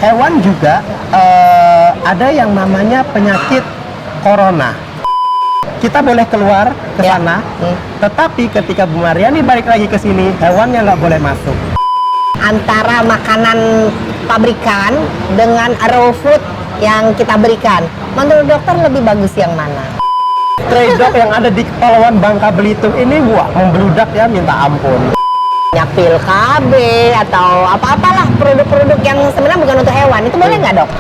hewan juga ada yang namanya penyakit corona. Kita boleh keluar ke sana, tetapi ketika Bu Mariani balik lagi ke sini, hewannya nggak boleh masuk. Antara makanan pabrikan dengan raw food yang kita berikan, menurut dokter lebih bagus yang mana? Stray dog yang ada di Kepulauan Bangka Belitung ini, wah, membludak ya minta ampun. Pil KB atau apa-apalah produk-produk yang sebenarnya bukan untuk hewan, itu boleh nggak, Dok?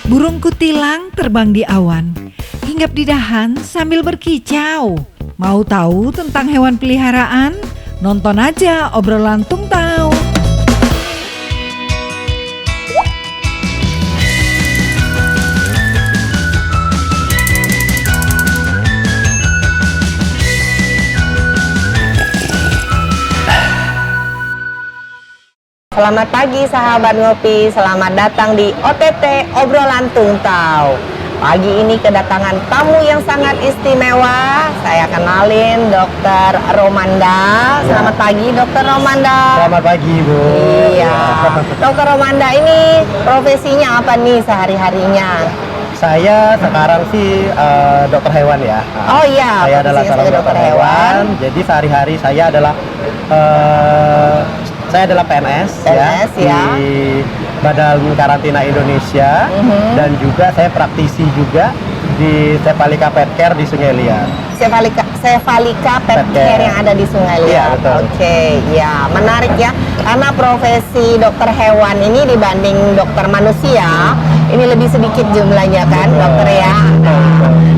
Burung kutilang terbang di awan, hinggap di dahan sambil berkicau. Mau tahu tentang hewan peliharaan? Nonton aja obrolan Tung Tau. Selamat pagi sahabat ngopi, selamat datang di OTT Obrolan Tung Tau. Pagi ini kedatangan tamu yang sangat istimewa. Saya kenalin Dokter Romanda. Selamat pagi Dokter Romanda. Selamat pagi, Bu. Iya. Dokter Romanda ini profesinya apa nih sehari-harinya? Saya sekarang sih dokter hewan ya. Oh iya, Saya adalah profesinya seorang sebagai dokter hewan. Jadi sehari-hari saya adalah PNS ya, di Badan Karantina Indonesia, dan juga saya praktisi juga di Cephalika Pet Care di Sungai Liat. Cephalika Pet Care yang ada di Sungai Liat. Iya, betul. Oke, ya menarik ya. Karena profesi dokter hewan ini dibanding dokter manusia ini lebih sedikit jumlahnya kan, dokter ya.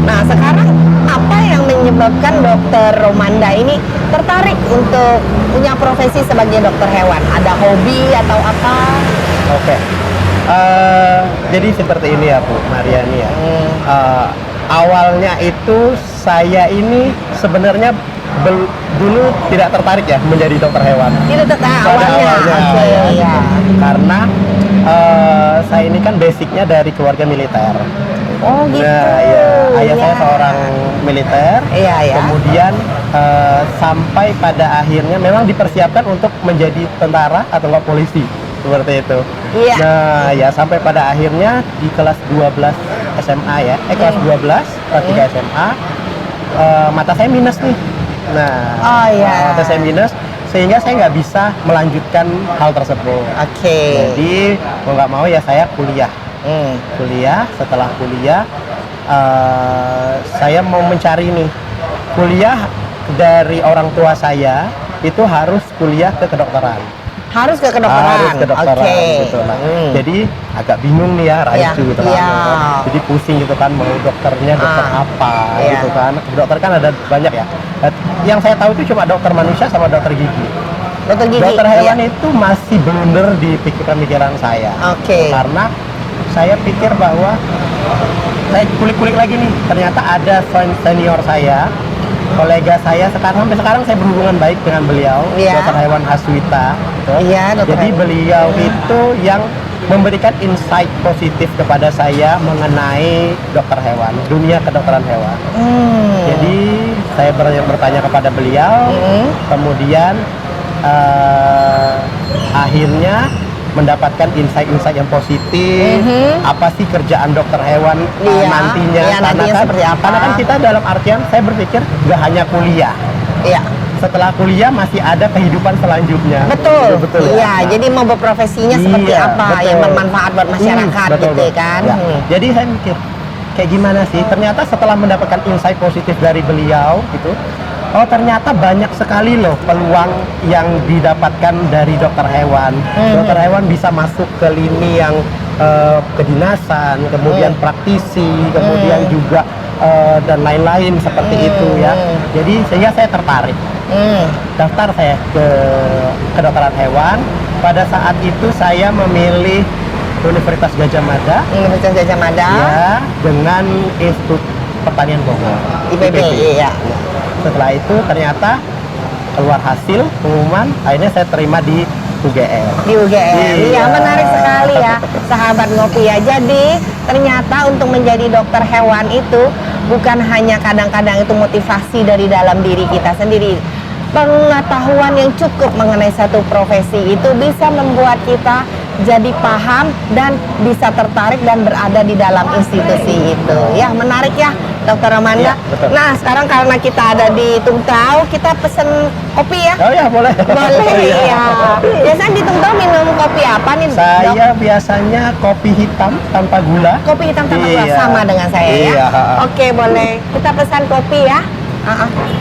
Nah, sekarang apa yang menyebabkan Dokter Romanda ini tertarik untuk punya profesi sebagai dokter hewan? Ada hobi atau apa? Oke. Jadi seperti ini ya, Bu Mariani ya. Awalnya itu saya ini sebenarnya dulu tidak tertarik ya menjadi dokter hewan. Itu awalnya. Oke, ya. Karena saya ini kan basicnya dari keluarga militer. Oh gitu. Nah, ya, ayah saya seorang militer. Iya, ya. Kemudian sampai pada akhirnya memang dipersiapkan untuk menjadi tentara atau enggak polisi seperti itu. Iya. Nah, ya sampai pada akhirnya di kelas 12 SMA ya. Kelas 12, kelas 3 SMA mata saya minus nih. Nah, mata saya minus sehingga saya nggak bisa melanjutkan hal tersebut. Oke. Jadi mau nggak mau ya saya kuliah. Setelah kuliah saya mau mencari nih kuliah dari orang tua saya itu harus kuliah ke kedokteran. Harus ke kedokteran. Gitu. Nah, jadi agak bingung nih ya Raisu gitu kan. Jadi pusing gitu kan, mau dokternya dokter apa gitu kan. Dokter kan ada banyak ya. Yang saya tahu itu cuma dokter manusia sama dokter gigi. Dokter hewan itu masih blunder di pikiran saya. Karena saya pikir bahwa saya kulik-kulik lagi nih, ternyata ada senior saya, kolega saya sampai sekarang saya berhubungan baik dengan beliau, Dokter Hewan Haswita. Jadi beliau itu yang memberikan insight positif kepada saya mengenai dokter hewan, dunia kedokteran hewan. Jadi saya bertanya kepada beliau, kemudian akhirnya mendapatkan insight-insight yang positif. Apa sih kerjaan dokter hewan nantinya? Karena kan kita dalam artian saya berpikir nggak hanya kuliah. Setelah kuliah masih ada kehidupan selanjutnya. Betul. Ya. Jadi mau berprofesinya seperti apa yang bermanfaat buat masyarakat gitu kan. Jadi saya mikir kayak gimana sih? Ternyata setelah mendapatkan insight positif dari beliau gitu, oh ternyata banyak sekali loh peluang yang didapatkan dari dokter hewan. Dokter hewan bisa masuk ke lini yang kedinasan, kemudian praktisi, kemudian juga dan lain-lain seperti itu ya. Jadi sehingga saya tertarik. Daftar saya ke kedokteran hewan. Pada saat itu saya memilih Universitas Gadjah Mada. Ya, dengan Institut Pertanian Bogor. IPB. Iya. Setelah itu ternyata keluar hasil pengumuman, akhirnya saya terima di UGM. Di UGM, iya menarik sekali ya sahabat ngopi ya. Jadi ternyata untuk menjadi dokter hewan itu bukan hanya kadang-kadang itu motivasi dari dalam diri kita sendiri. Pengetahuan yang cukup mengenai satu profesi itu bisa membuat kita jadi paham dan bisa tertarik dan berada di dalam institusi itu. Ya, menarik ya, Dokter Romanda. Iya, betul. Nah, sekarang karena kita ada di Tung Tau, kita pesen kopi ya. Oh ya, boleh. Boleh ya. Biasanya di Tung Tau minum kopi apa nih, Dok? Saya biasanya kopi hitam tanpa gula. Kopi hitam tanpa gula, Iya. sama dengan saya ya. Iya. Oke, boleh. Kita pesan kopi ya.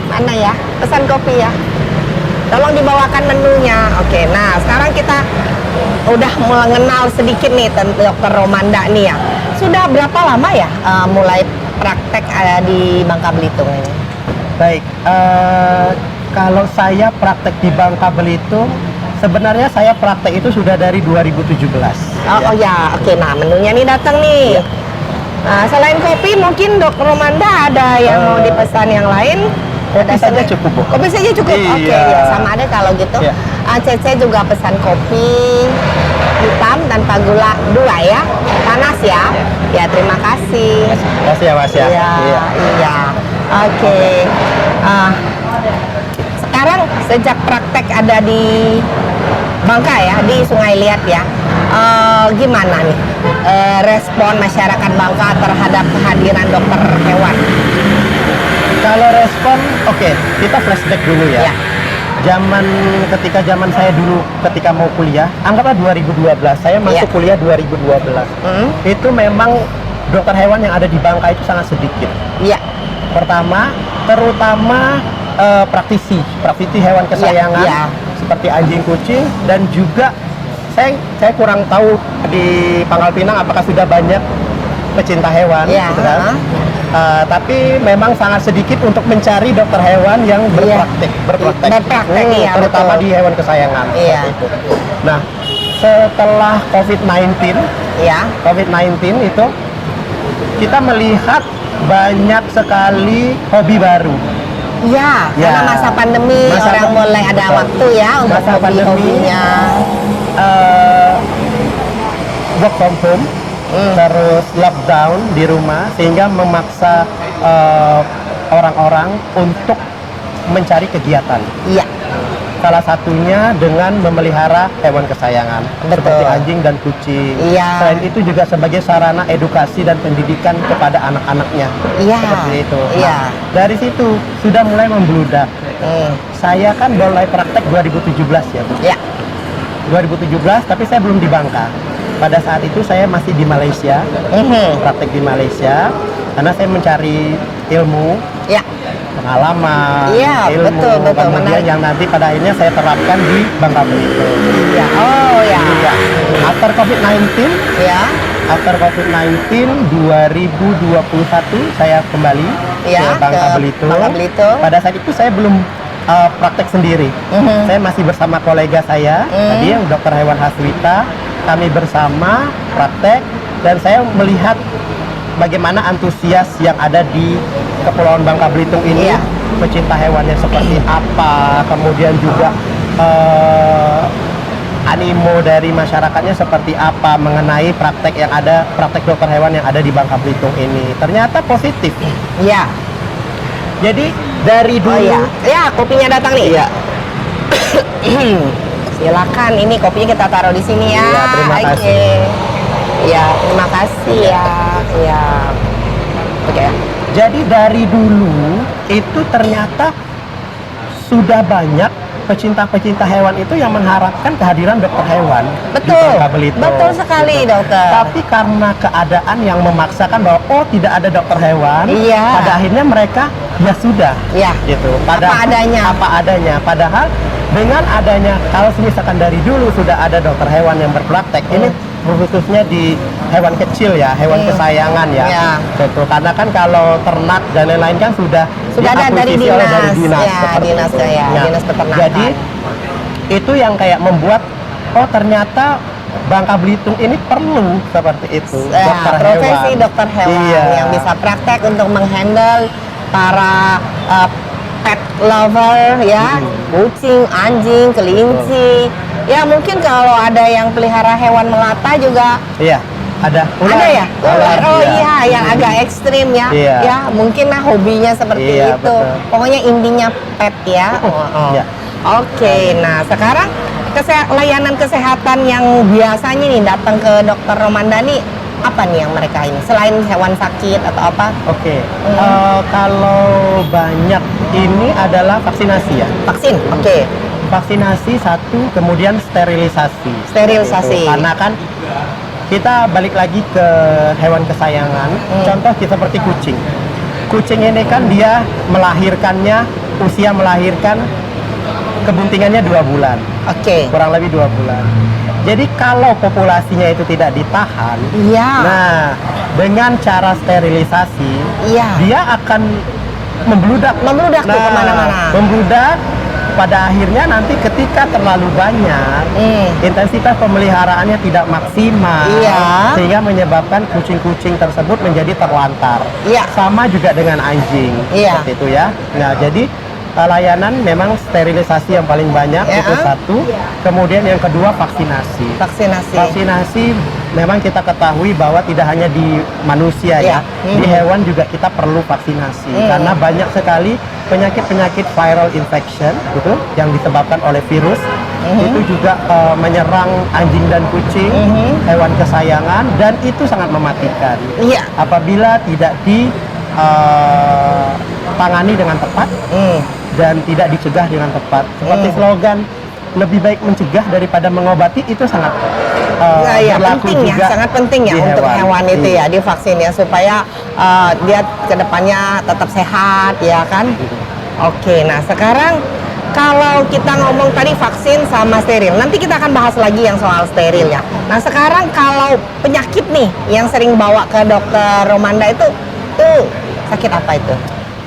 Mana ya? Pesan kopi ya. Tolong dibawakan menunya. Oke, nah sekarang kita udah mengenal sedikit nih tentang Dokter Romanda nih ya. Sudah berapa lama ya mulai praktek di Bangka Belitung ini? Baik, kalau saya praktek di Bangka Belitung, sebenarnya saya praktek itu sudah dari 2017. Oh ya, oke. Nah menunya nih datang nih. Iya. Nah, selain kopi, mungkin Dokter Romanda ada yang mau dipesan yang lain? Kopi Ada saja sedang- cukup, Bu. Kopi saja cukup. Oke, Iya. ya sama ada kalau gitu. Iya. Cece juga pesan kopi hitam tanpa gula 2 ya. Panas ya. Ya, terima kasih. Makasih ya, Mas ya. Iya, iya. Oke. Sekarang sejak praktek ada di Bangka ya, di Sungai Liat ya. Gimana nih respon masyarakat Bangka terhadap kehadiran dokter hewan? Kalau respon, oke, kita flashback dulu ya. Ya. Ketika zaman saya dulu ketika mau kuliah, anggaplah 2012, saya masuk Iya. kuliah 2012. Itu memang dokter hewan yang ada di Bangka itu sangat sedikit. Iya. Pertama, terutama praktisi hewan kesayangan Iya. seperti anjing, kucing, dan juga saya kurang tahu di Pangkal Pinang apakah sudah banyak pecinta hewan, Iya, gitu kan? Tapi memang sangat sedikit untuk mencari dokter hewan yang berpraktek, Iya, terutama betul. di hewan kesayangan. Iya. Seperti itu. Nah, setelah COVID-19 Ya. itu kita melihat banyak sekali hobi baru. Iya, Ya. karena masa pandemi Masa orang pandemi, mulai ada betul. waktu ya untuk Masa pandemi. hobi-hobinya. Work from home, terus lockdown di rumah, sehingga memaksa orang-orang untuk mencari kegiatan. Iya. Salah satunya dengan memelihara hewan kesayangan Betul. seperti anjing dan kucing. Iya. Selain itu juga sebagai sarana edukasi dan pendidikan kepada anak-anaknya. Iya. Seperti itu. Iya. Nah, dari situ sudah mulai membludak. Saya kan mulai praktek 2017 ya, Bu. Ya. 2017, tapi saya belum di Bangka. Pada saat itu saya masih di Malaysia, praktek di Malaysia, karena saya mencari ilmu, Ya. pengalaman, Iya, ilmu, betul, kemudian menarik. yang nanti pada akhirnya saya terapkan di Bangka Belitung. Iya. Oh ya. Iya. After COVID-19, Ya. 2021 saya kembali Iya, ke Bangka ke Belitung. Bangka Belitung. Pada saat itu saya belum praktek sendiri. Saya masih bersama kolega saya, tadi yang dokter hewan Haswita. Kami bersama praktek dan saya melihat bagaimana antusias yang ada di Kepulauan Bangka Belitung ini, Iya. pecinta hewannya seperti apa, kemudian juga animo dari masyarakatnya seperti apa mengenai praktek dokter hewan yang ada di Bangka Belitung ini. Ternyata positif. Iya. Jadi dari Oh dulu, iya. Ya, kopinya datang nih. Iya. Silakan, ini kopinya kita taruh di sini ya. Iya, terima Oke. kasih. Ya, terima kasih ya. Iya. Oke. Jadi dari dulu itu ternyata sudah banyak pecinta-pecinta hewan itu yang mengharapkan kehadiran dokter hewan di Betul. Bangka Belitung. Betul sekali, Dokter. Tapi karena keadaan yang memaksakan bahwa tidak ada dokter hewan, Iya. pada akhirnya mereka ya sudah, Ya. gitu. Apa adanya. Apa adanya. Padahal dengan adanya, kalau misalkan dari dulu sudah ada dokter hewan yang berpraktek, ini khususnya di hewan kecil ya, hewan kesayangan ya. Ya. Gitu. Karena kan kalau ternak dan lain-lain kan sudah ada dari diakuisisi oleh dinas. Ya, seperti dinas itu. ya, Nah, dinas peternakan. Jadi itu yang kayak membuat ternyata Bangka Belitung ini perlu seperti itu, Profesi dokter hewan Iya. yang bisa praktek untuk menghandle para pet lover ya, kucing, anjing, kelinci. Ya mungkin kalau ada yang pelihara hewan melata juga Iya, ada ular. ada ya? Ular. Oh iya. iya, yang agak ekstrim ya. Iya. Ya, mungkin lah hobinya seperti Iya, itu. betul. Pokoknya intinya pet ya. Iya. Oke, nah sekarang layanan kesehatan yang biasanya nih datang ke dokter Romandani apa nih yang mereka ini selain hewan sakit atau apa? Oke. Kalau banyak ini adalah vaksinasi ya. Vaksin, oke. Vaksinasi satu, kemudian sterilisasi. Sterilisasi. Gitu. Karena kan kita balik lagi ke hewan kesayangan. Contoh seperti kucing. Kucing ini kan dia melahirkannya, usia melahirkan kebuntingannya 2 bulan. Oke. Kurang lebih 2 bulan. Jadi kalau populasinya itu tidak ditahan, Iya. nah dengan cara sterilisasi, Iya. dia akan membludak. Membludak tuh kemana-mana. Membludak. Pada akhirnya nanti ketika terlalu banyak, intensitas pemeliharaannya tidak maksimal, Iya. sehingga menyebabkan kucing-kucing tersebut menjadi terlantar. Iya. Sama juga dengan anjing, Iya. seperti itu ya. Nah, jadi layanan memang sterilisasi yang paling banyak, Ya. itu satu. Kemudian yang kedua vaksinasi. Vaksinasi. Vaksinasi memang kita ketahui bahwa tidak hanya di manusia Iya. ya, di hewan juga kita perlu vaksinasi karena banyak sekali penyakit-penyakit viral infection gitu yang disebabkan oleh virus. Itu juga menyerang anjing dan kucing, hewan kesayangan, dan itu sangat mematikan. Iya. Apabila tidak ditangani dengan tepat dan tidak dicegah dengan tepat. Seperti slogan lebih baik mencegah daripada mengobati, itu sangat Ya, berlaku penting ya, juga sangat penting ya di untuk hewan itu Iya. ya divaksin ya supaya dia kedepannya tetap sehat ya kan. Oke, nah sekarang kalau kita ngomong tadi vaksin sama steril, nanti kita akan bahas lagi yang soal steril ya. Nah sekarang kalau penyakit nih yang sering bawa ke dokter Romanda itu tuh sakit apa itu?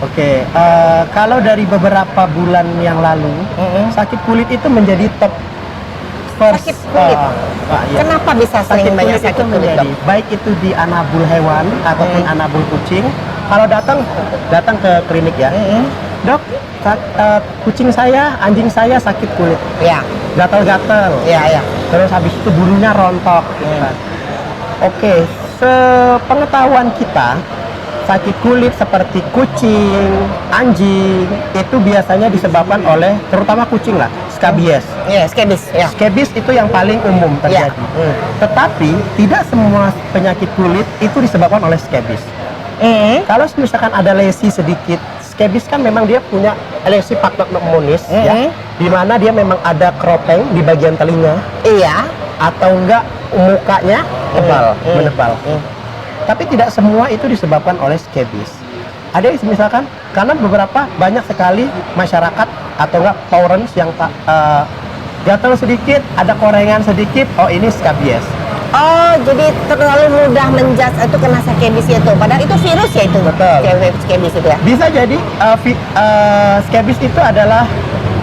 Oke, kalau dari beberapa bulan yang lalu, sakit kulit itu menjadi top first. Sakit kulit? Iya. Kenapa bisa sering banyak sakit itu kulit, menjadi, Dok? baik itu di anabul hewan ataupun anabul kucing. Kalau datang ke klinik ya, dok, kucing saya, anjing saya sakit kulit, Ya, gatal-gatal, ya. terus habis itu bulunya rontok. Oke, sepengetahuan kita, sakit kulit seperti kucing, anjing itu biasanya disebabkan oleh terutama kucing lah, skabies. Ya, skebis ya. Skabies itu yang paling umum terjadi. Tetapi tidak semua penyakit kulit itu disebabkan oleh skabies. Kalau misalkan ada lesi sedikit, skabies kan memang dia punya lesi patognomonis ya, di mana dia memang ada kropeng di bagian telinga, Iya. atau enggak mukanya tebal, menebal. Tapi tidak semua itu disebabkan oleh skabies. Ada yang misalkan karena banyak sekali masyarakat atau enggak tolerance yang gatal sedikit, ada korengan sedikit, oh ini skabies. Oh, jadi terlalu mudah menjudge itu kena skebis itu. Padahal itu virus ya itu. Betul. Skebis itu ya. Bisa jadi skabies itu adalah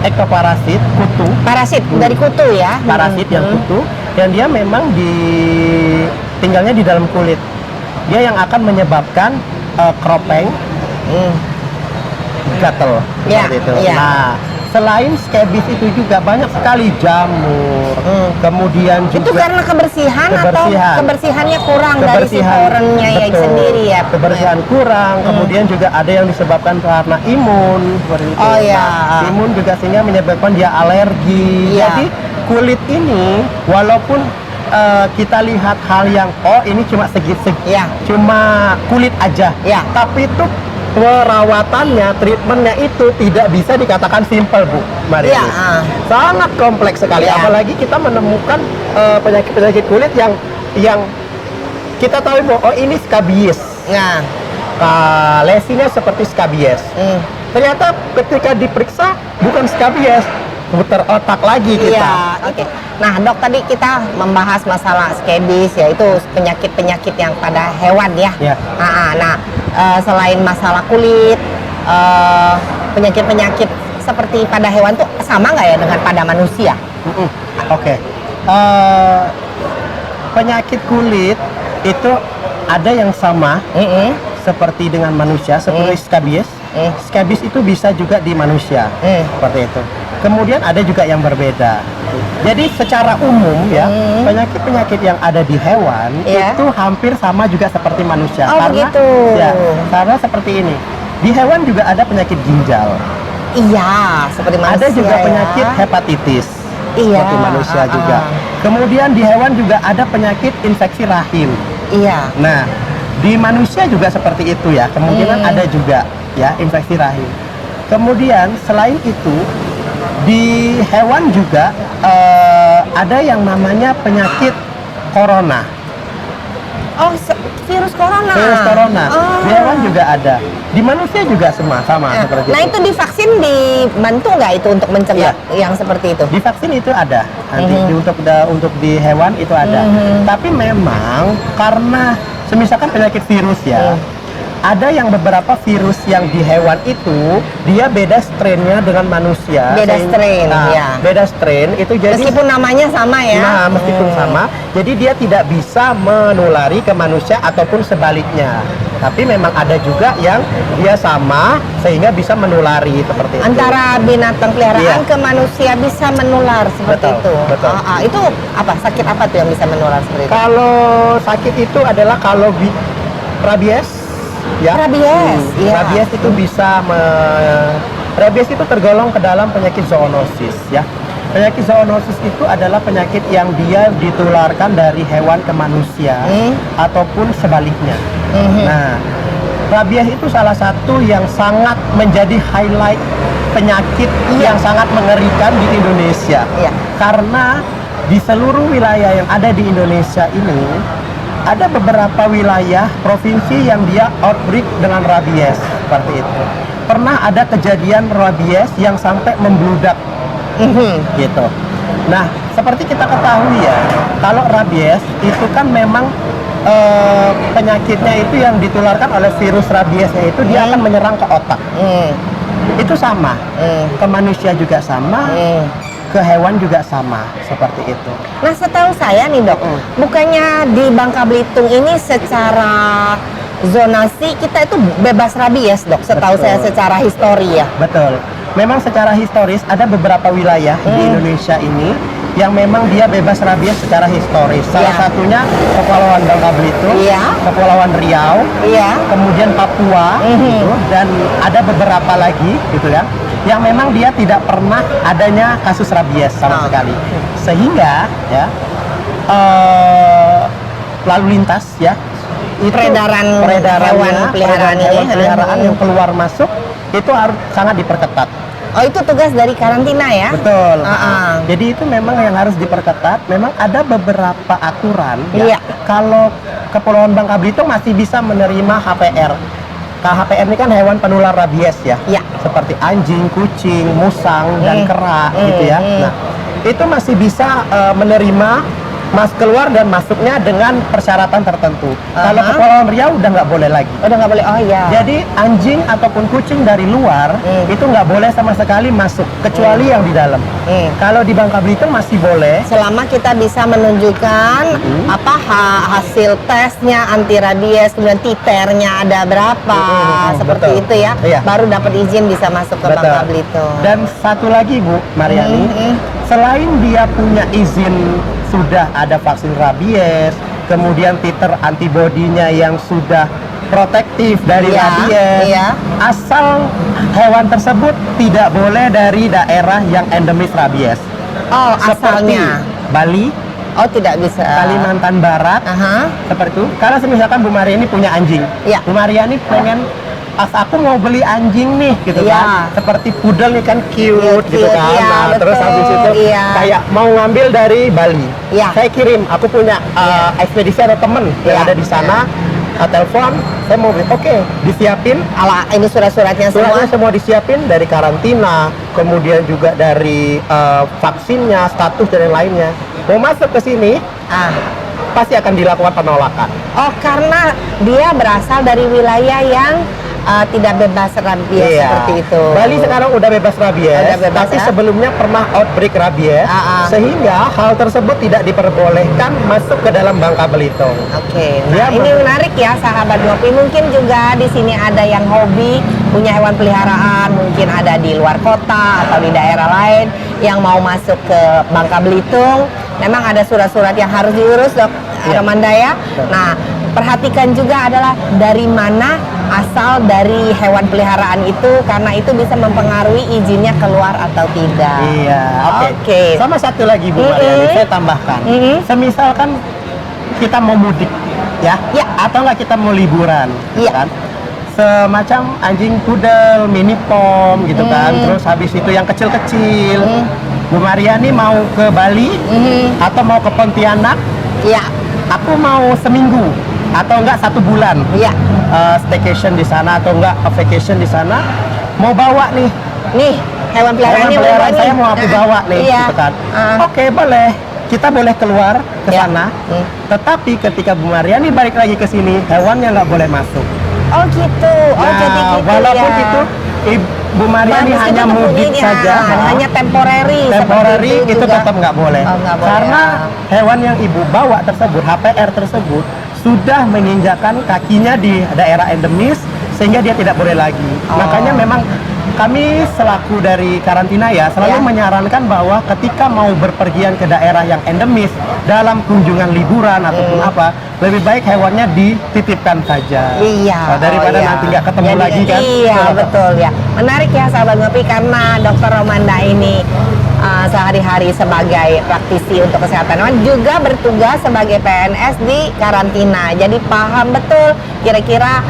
ektoparasit, kutu, Parasit dari kutu ya. parasit yang kutu, dan dia memang tinggalnya di dalam kulit. Dia yang akan menyebabkan kropeng, gatal, Ya, seperti itu. ya. Nah, selain skabies itu juga banyak sekali jamur, kemudian juga Itu karena kebersihan atau Kebersihan. kebersihannya kurang dari si porennya ya betul. sendiri ya. Kebersihan kurang, kemudian juga ada yang disebabkan karena imun, seperti itu. Oh, ya. Nah, imun juga sehingga menyebabkan dia alergi. Ya. Jadi kulit ini walaupun kita lihat hal yang ini cuma Ya. cuma kulit aja, Ya. tapi itu perawatannya, treatmentnya itu tidak bisa dikatakan simple, Bu Maria. Ya, Sangat kompleks sekali. Ya. Apalagi kita menemukan penyakit-penyakit kulit yang kita tahu bahwa ini skabies. Nah, Lesinya seperti skabies. Ternyata ketika diperiksa bukan skabies, putar otak lagi kita. iya. Oke. Nah, Dok, tadi kita membahas masalah skebis yaitu penyakit-penyakit yang pada hewan ya. Ya. Nah, selain masalah kulit, penyakit-penyakit seperti pada hewan tuh sama nggak ya dengan pada manusia? Oke. Penyakit kulit itu ada yang sama seperti dengan manusia, seperti skabies. Skabies itu bisa juga di manusia, seperti itu. Kemudian ada juga yang berbeda. Jadi secara umum ya, penyakit-penyakit yang ada di hewan Iya. itu hampir sama juga seperti manusia. Oh, begitu. Ya, karena seperti ini. Di hewan juga ada penyakit ginjal. Iya, seperti manusia. Ada juga ya. penyakit hepatitis. Iya. seperti manusia juga. Kemudian di hewan juga ada penyakit infeksi rahim. Iya. Nah, di manusia juga seperti itu ya. Kemungkinan ada juga ya infeksi rahim. Kemudian selain itu di hewan juga ada yang namanya penyakit corona. Oh, virus corona. Virus corona. Oh. Di hewan juga ada. Di manusia juga sama seperti Nah, itu. itu divaksin dibantu nggak itu untuk mencegah yang seperti itu? Di vaksin itu ada. Nanti untuk di hewan itu ada. Tapi memang karena semisalkan penyakit virus ya. Ada yang beberapa virus yang di hewan itu dia beda strainnya dengan manusia. Beda strain, ya. Beda strain itu jadi Meskipun namanya sama ya. nah, meskipun sama, jadi dia tidak bisa menulari ke manusia ataupun sebaliknya. Tapi memang ada juga yang dia sama sehingga bisa menulari seperti itu. Antara binatang peliharaan Iya. ke manusia bisa menular seperti Betul, itu. betul. Itu apa? Sakit apa tuh yang bisa menular seperti itu? Kalau sakit itu adalah kalau rabies ya. Rabies, iya. Rabies itu bisa rabies itu tergolong ke dalam penyakit zoonosis ya. Penyakit zoonosis itu adalah penyakit yang dia ditularkan dari hewan ke manusia ataupun sebaliknya. Nah, rabies itu salah satu yang sangat menjadi highlight penyakit yang sangat mengerikan di Indonesia. Iya. Karena di seluruh wilayah yang ada di Indonesia ini ada beberapa wilayah provinsi yang dia outbreak dengan rabies seperti itu. Pernah ada kejadian rabies yang sampai membludak gitu. Nah, seperti kita ketahui ya, kalau rabies itu kan memang penyakitnya itu yang ditularkan oleh virus rabiesnya itu dia akan menyerang ke otak. Itu sama, ke manusia juga sama, ke hewan juga sama, seperti itu. Nah, setahu saya nih dok, bukannya di Bangka Belitung ini secara zonasi kita itu bebas rabies dok, setahu Betul. saya secara histori ya. Betul. Memang secara historis ada beberapa wilayah di Indonesia ini yang memang dia bebas rabies secara historis. Salah Iya. satunya Kepulauan Bangka Belitung, Iya. Kepulauan Riau, Iya. kemudian Papua, gitu, dan ada beberapa lagi gitu ya, yang memang dia tidak pernah adanya kasus rabies sama sekali. Sehingga ya lalu lintas ya itu Peredaran hewan peliharaan ini. hewan peliharaan yang keluar masuk itu harus sangat diperketat. Oh, itu tugas dari karantina ya? Betul. Ah. Jadi itu memang yang harus diperketat. Memang ada beberapa aturan. Iya. Ya. Kalau Kepulauan Bangka Belitung masih bisa menerima HPR. HPR ini kan hewan penular rabies ya. Iya. Seperti anjing, kucing, musang, dan kera gitu ya. Nah, itu masih bisa menerima keluar dan masuknya dengan persyaratan tertentu. Kalau Kepulauan Riau udah nggak boleh lagi. Udah nggak boleh. Oh iya. Jadi anjing ataupun kucing dari luar itu nggak boleh sama sekali masuk kecuali yang di dalam. Kalau di Bangka Belitung masih boleh. Selama kita bisa menunjukkan hasil tesnya anti rabies, kemudian titernya ada berapa, seperti betul. itu ya, Iya. baru dapat izin bisa masuk ke Betul. Bangka Belitung. Dan satu lagi Bu Mariani, selain dia punya izin sudah ada vaksin rabies, kemudian titer antibodinya yang sudah protektif dari Iya, rabies, iya. asal hewan tersebut tidak boleh dari daerah yang endemis rabies. Oh, Seperti asalnya. Bali, Oh, tidak bisa. Kalimantan Barat, Aha. seperti itu. Kalau misalkan Bu Mariani punya anjing, Iya. Bu Mariani pengen pas aku mau beli anjing nih gitu Iya. kan, seperti pudel nih kan cute gitu kan. iya, Nah, terus betul, habis itu iya. kayak mau ngambil dari Bali. Iya. Saya kirim, aku punya ekspedisi ada temen yang Iya. ada di sana. Telepon, saya mau beli. Oke, disiapin. Ini surat-suratnya semua. Suratnya semua disiapin dari karantina, kemudian juga dari vaksinnya, status dan yang lainnya. Mau masuk ke sini, pasti akan dilakukan penolakan. Oh, karena dia berasal dari wilayah yang tidak bebas rabies seperti itu. Bali sekarang udah bebas rabies, Udah bebas, tapi ya? sebelumnya pernah outbreak rabies, sehingga hal tersebut tidak diperbolehkan masuk ke dalam Bangka Belitung. Oke, Dia nah ini menarik ya sahabat ngopi. Mungkin juga di sini ada yang hobi punya hewan peliharaan, mungkin ada di luar kota atau di daerah lain yang mau masuk ke Bangka Belitung. Memang ada surat-surat yang harus diurus dok, Iya. Romanda ya. Betul. Nah, perhatikan juga adalah dari mana asal dari hewan peliharaan itu, karena itu bisa mempengaruhi izinnya keluar atau tidak. Iya, oke. Oke. Sama satu lagi Bu Mariani, saya tambahkan. Semisal kan kita mau mudik, ya, atau nggak kita mau liburan, kan? Semacam anjing poodle, mini pom gitu kan. Terus habis itu yang kecil-kecil. Bu Mariani mau ke Bali atau mau ke Pontianak? Iya. Aku mau seminggu atau enggak 1 bulan. Iya. Staycation di sana atau enggak vacation di sana. Mau bawa nih. Nih, hewan peliharaan Saya mau aku bawa nih, iya. gitu kan. Oke, boleh. Kita boleh keluar ke sana. Tetapi ketika Bu Mariani balik lagi ke sini, hewannya nggak boleh masuk. Oh gitu. Oh Nah, jadi gitu walaupun ya. itu Bu Mariani Bagus, hanya itu mudik ini, saja, hanya temporary seperti itu juga. tetap nggak boleh. Oh, nggak boleh, Karena hewan yang ibu bawa tersebut, HPR tersebut, sudah menginjakan kakinya di daerah endemis sehingga dia tidak boleh lagi. Makanya memang kami selaku dari karantina ya selalu menyarankan bahwa ketika mau berpergian ke daerah yang endemis dalam kunjungan liburan ataupun apa, lebih baik hewannya dititipkan saja. Iya. Daripada nanti nggak ketemu lagi kan. Iya, betul ya. Menarik ya sahabat ngopi, karena Dokter Romanda ini sehari-hari sebagai praktisi untuk kesehatan hewan juga bertugas sebagai PNS di karantina. Jadi paham betul kira-kira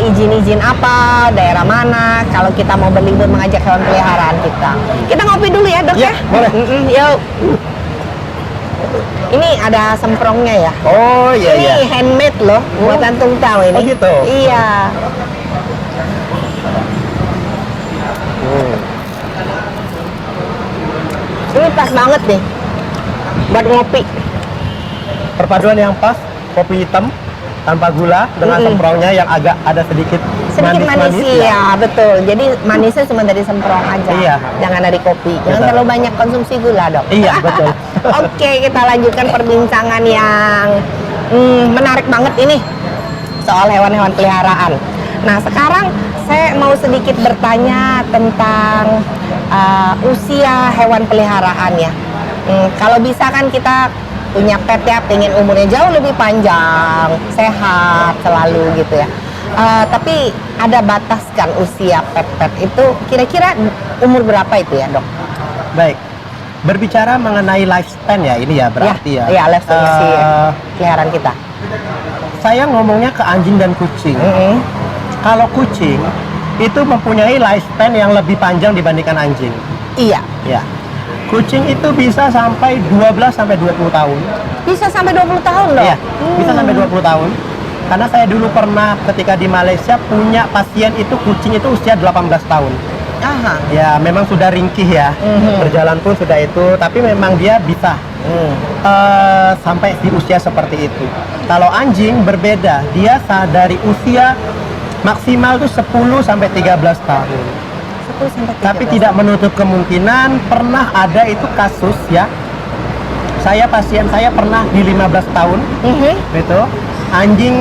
izin-izin apa, daerah mana kalau kita mau berlibur mengajak hewan peliharaan kita. Kita ngopi dulu ya, Dok ya. Boleh. Yuk. Ini ada semprongnya ya. Oh iya iya. Ini handmade loh, buatan Tung Tau ini. Oh gitu? Iya. Ini pas banget nih buat ngopi. Perpaduan yang pas, kopi hitam tanpa gula dengan semprongnya yang agak ada sedikit manis ya. ya, betul. Jadi manisnya cuma dari semprong aja. Iya. Jangan dari kopi. Jangan Betul. terlalu banyak konsumsi gula, Dok. Iya, betul. Oke, kita lanjutkan perbincangan yang menarik banget ini soal hewan-hewan peliharaan. Nah, sekarang saya mau sedikit bertanya tentang usia hewan peliharaan ya. Kalau bisa kan kita punya pet ya, pengen umurnya jauh lebih panjang, sehat selalu gitu ya. Tapi ada batas kan usia pet-pet itu, kira-kira umur berapa itu ya, Dok? Baik. Berbicara mengenai lifespan ya, ini ya berarti ya. Iya, lifespan si peliharaan kita. Saya ngomongnya ke anjing dan kucing. Kalau kucing itu mempunyai lifespan yang lebih panjang dibandingkan anjing. Iya. Ya. Kucing itu bisa sampai 12 sampai 20 tahun. Bisa sampai 20 tahun loh? Iya, bisa sampai 20 tahun. Karena saya dulu pernah ketika di Malaysia punya pasien itu kucing itu usia 18 tahun. Aha. Ya, memang sudah ringkih ya. Berjalan pun sudah itu, tapi memang dia bisa sampai di usia seperti itu. Kalau anjing berbeda, dia dari usia maksimal tuh 10 sampai 13 tahun. 10 sampai 13. Tapi tidak menutup kemungkinan pernah ada itu kasus ya. Pasien saya pernah di 15 tahun. Itu anjing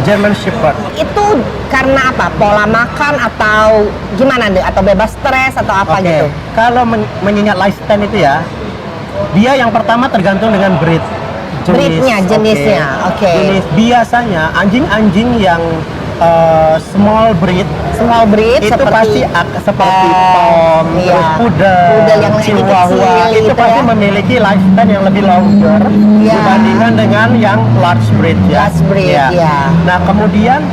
German Shepherd. Itu karena apa? Pola makan atau gimana deh? Atau bebas stres atau apa gitu? Kalau mengingat lifespan itu ya, dia yang pertama tergantung dengan breed. Breednya, jenisnya. Oke. Jenis biasanya anjing-anjing yang small breed itu pasti seperti pom, terus poodle yang chihuahua itu gitu pasti ya. memiliki lifespan yang lebih longer dibandingkan dengan yang large breed ya. Large breed, ya. Nah kemudian